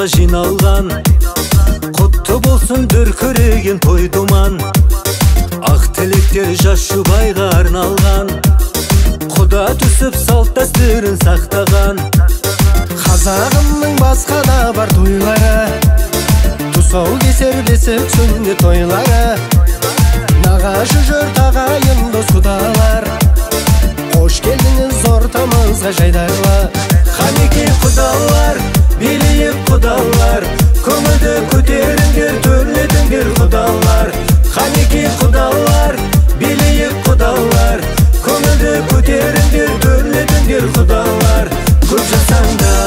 ауылға жиналған, құтты болсын дүркіреген той думан. Ақ тілектер жас жұбайға арналған, құда түсіп салт дәстүрін сақтаған. Қазағымның басқа да бар тойлары, тұсау кесер бесік сүннет тойлары. Нағашы жұрт ағайын дос құдалар, қош келдіңіз ортамызға жайдарлы. Қанекей құдалар, билейік құдалар, көңілді көтеріңдер, төрлетіңдер құдалар. Қанекей құдалар, билейік құдалар, көңілді көтеріңдер, төрлетіңдер құдалар. Көп жасаңдар.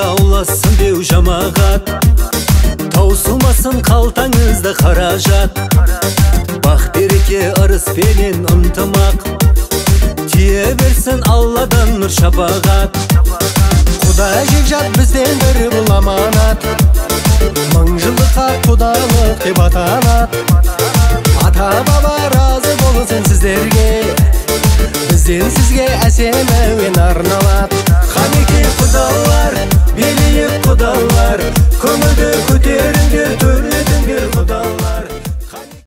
Ауласын деу жамағат, таусылмасын қалтаңызда қаражат. Бақ береке ырыспенен ынтымақ, тие берсін Алладан нұр шапағат. Құда жекжат бізден бір бұл аманат, мың жылдыққа құдалық деп атанат. Ата баба разы болсын сіздерге, бізден сізге әсем әуен арналат. Қанекей құдалар, билейік құдалар, көңілді